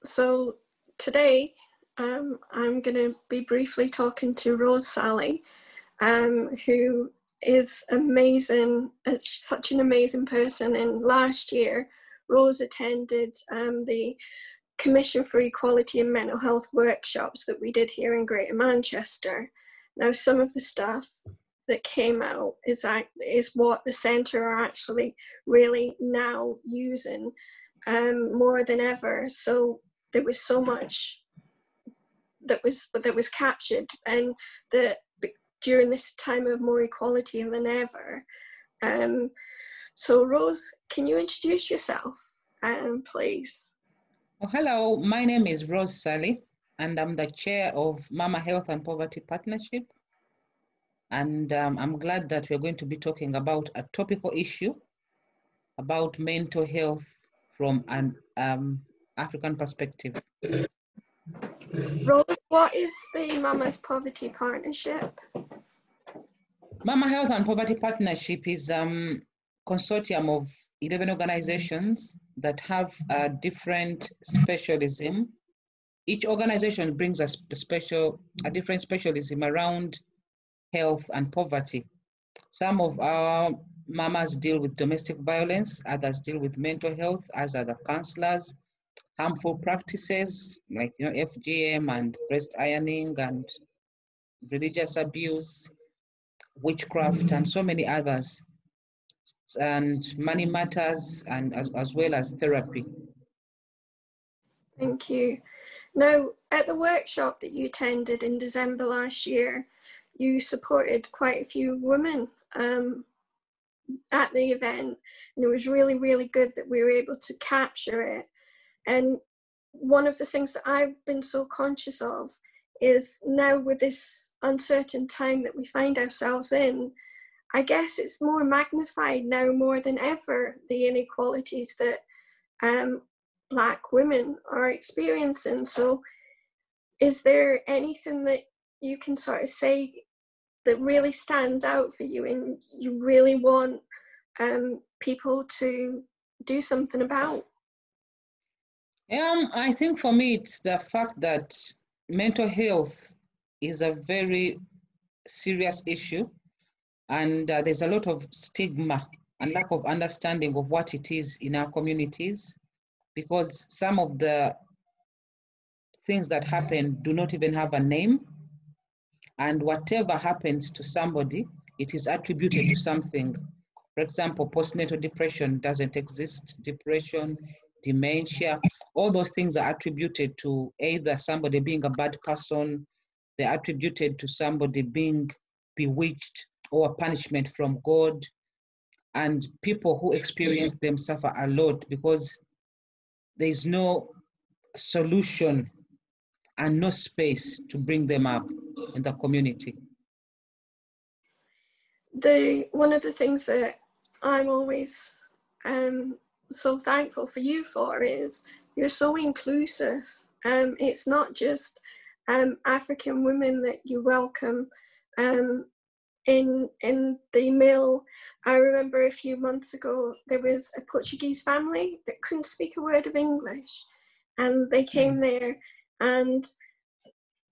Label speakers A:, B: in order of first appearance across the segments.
A: So today I'm going to be briefly talking to Rose Ssali, who is amazing. It's such an amazing person. And last year, Rose attended the Commission for Equality and Mental Health workshops that we did here in Greater Manchester. Now, some of the stuff that came out is what the centre are actually really now using more than ever. So there was so much that was captured, and that during this time of more equality than ever. So Rose, can you introduce yourself, please?
B: Oh, hello, my name is Rose Ssali, and I'm the chair of Mama Health and Poverty Partnership. And I'm glad that we're going to be talking about a topical issue about mental health from an African perspective.
A: Rose, what is the Mama's Poverty Partnership?
B: Mama Health and Poverty Partnership is a consortium of 11 organizations that have a different specialism. Each organization brings a different specialism around health and poverty. Some of our mamas deal with domestic violence, others deal with mental health, as are the counselors, harmful practices like FGM and breast ironing and religious abuse, witchcraft, and so many others, and money matters, and as well as therapy.
A: Thank you. Now, at the workshop that you attended in December last year, you supported quite a few women at the event, and it was really, really good that we were able to capture it. And one of the things that I've been so conscious of is now, with this uncertain time that we find ourselves in, I guess it's more magnified now more than ever, the inequalities that Black women are experiencing. So is there anything that you can sort of say that really stands out for you and you really want people to do something about?
B: I think for me, it's the fact that mental health is a very serious issue, and there's a lot of stigma and lack of understanding of what it is in our communities, because some of the things that happen do not even have a name, and whatever happens to somebody, it is attributed to something. For example, postnatal depression doesn't exist, depression, dementia, all those things are attributed to either somebody being a bad person, they're attributed to somebody being bewitched or a punishment from God. And people who experience them suffer a lot because there's no solution and no space to bring them up in the community.
A: One of the things that I'm always so thankful for you for is you're so inclusive. It's not just African women that you welcome in the mill. I remember a few months ago there was a Portuguese family that couldn't speak a word of English, and they came there, and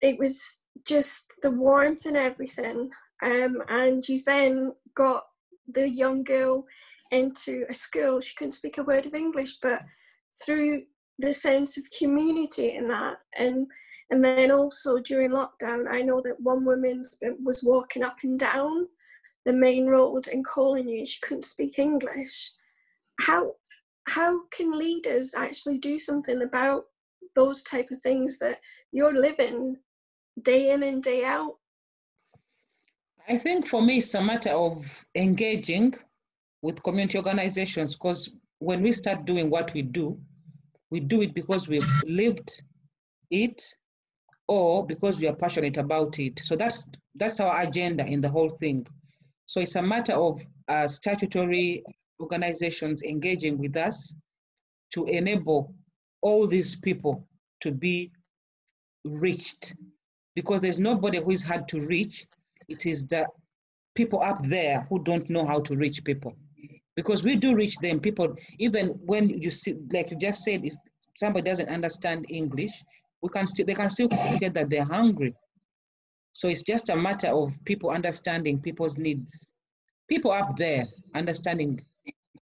A: it was just the warmth and everything. And you then got the young girl into a school. She couldn't speak a word of English, but through the sense of community in that, and then also during lockdown, I know that one woman was walking up and down the main road and calling you, and she couldn't speak English. How can leaders actually do something about those type of things that you're living day in and day out?
B: I think for me, it's a matter of engaging with community organizations, because when we start doing what we do it because we've lived it or because we are passionate about it. So that's our agenda in the whole thing. So it's a matter of statutory organizations engaging with us to enable all these people to be reached, because there's nobody who is hard to reach. It is the people up there who don't know how to reach people, because we do reach them. People, even when you see, like you just said, if somebody doesn't understand English, they can still communicate that they're hungry. So it's just a matter of people understanding people's needs. People up there understanding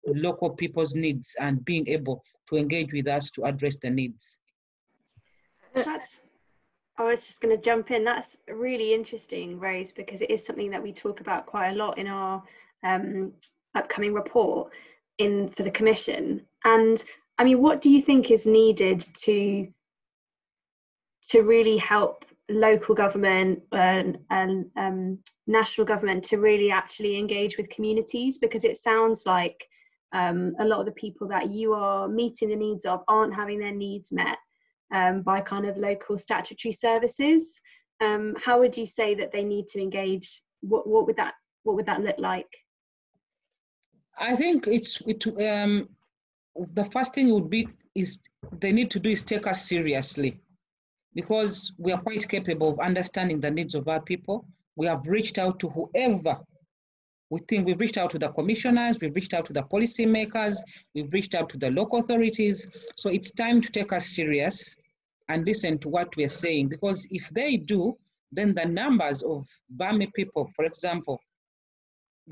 B: local people's needs and being able to engage with us to address the needs.
C: I was just going to jump in. That's really interesting, Rose, because it is something that we talk about quite a lot in our upcoming report for the Commission. And I mean, what do you think is needed to really help local government and national government to really actually engage with communities? Because it sounds like a lot of the people that you are meeting the needs of aren't having their needs met by kind of local statutory services. How would you say that they need to engage? What would that look like?
B: I think the first thing would be they need to do is take us seriously, because we are quite capable of understanding the needs of our people. We have reached out to whoever we think. We've reached out to the commissioners, we've reached out to the policymakers, we've reached out to the local authorities. So it's time to take us serious and listen to what we're saying, because if they do, then the numbers of Bami people, for example,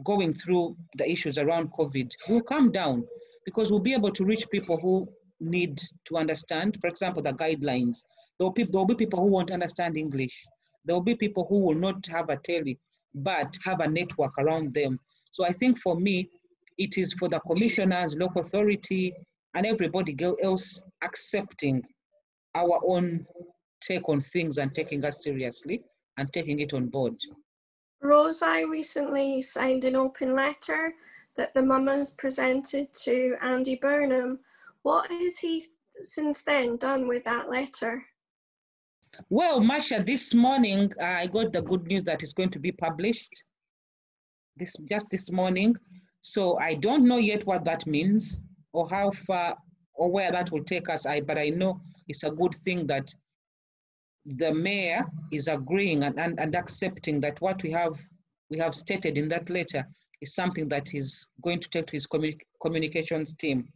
B: going through the issues around COVID will come down, because we'll be able to reach people who need to understand, for example, the guidelines. There will be people who won't understand English. There will be people who will not have a tele, but have a network around them. So I think for me, it is for the commissioners, local authority, and everybody else accepting our own take on things and taking us seriously and taking it on board.
A: Rose, I recently signed an open letter that the mamas presented to Andy Burnham. What has he since then done with that letter?
B: Well, Marsha, this morning I got the good news that it's going to be published just this morning. So I don't know yet what that means or how far or where that will take us. But I know it's a good thing that the mayor is agreeing and accepting that what we have stated in that letter is something that he's going to take to his communications team.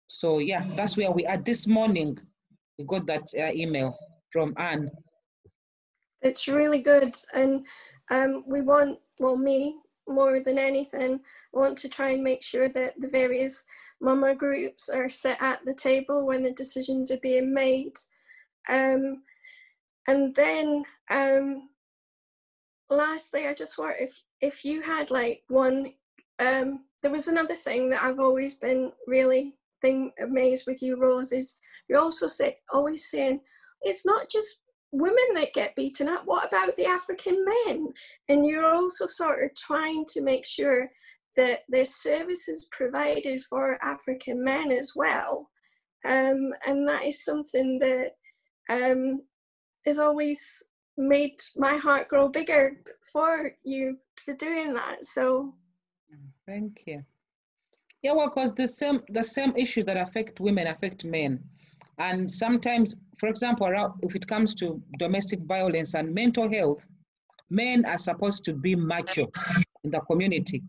B: So yeah, that's where we are this morning. We got that email from Anne.
A: It's really good, and we want, well, me more than anything, want to try and make sure that the various mama groups are set at the table when the decisions are being made. And then lastly, I just want, if you had like one, there was another thing that I've always been really amazed with you, Rose, is you're also always saying, it's not just women that get beaten up, what about the African men? And you're also sort of trying to make sure that there's services provided for African men as well. And that is something that has always made my heart grow bigger for you for doing that. So
B: thank you. Yeah, well, because the same issues that affect women affect men. And sometimes, for example, if it comes to domestic violence and mental health, men are supposed to be macho in the community.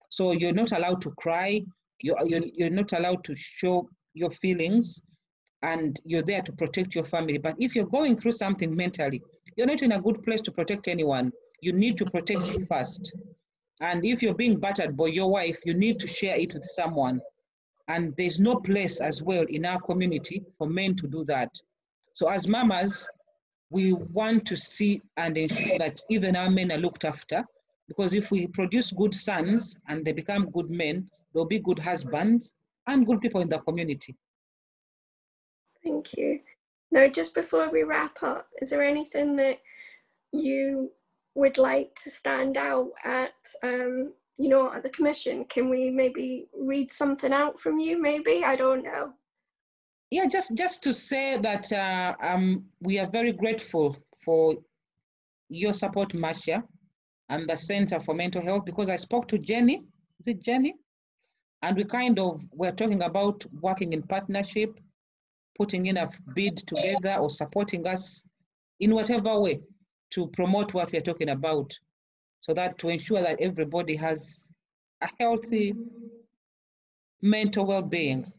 B: So you're not allowed to cry, you're not allowed to show your feelings, and you're there to protect your family. But if you're going through something mentally, you're not in a good place to protect anyone. You need to protect you first. And if you're being battered by your wife, you need to share it with someone. And there's no place as well in our community for men to do that. So as mamas, we want to see and ensure that even our men are looked after, because if we produce good sons and they become good men, they'll be good husbands and good people in the community.
A: Thank you. Now, just before we wrap up, is there anything that you would like to stand out at, at the Commission? Can we maybe read something out from you, maybe? I don't know.
B: Yeah, just to say that we are very grateful for your support, Marsha, and the Center for Mental Health, because I spoke to Jenny, is it Jenny? And we're talking about working in partnership, putting in a bid together or supporting us in whatever way to promote what we're talking about, so that to ensure that everybody has a healthy mental well-being.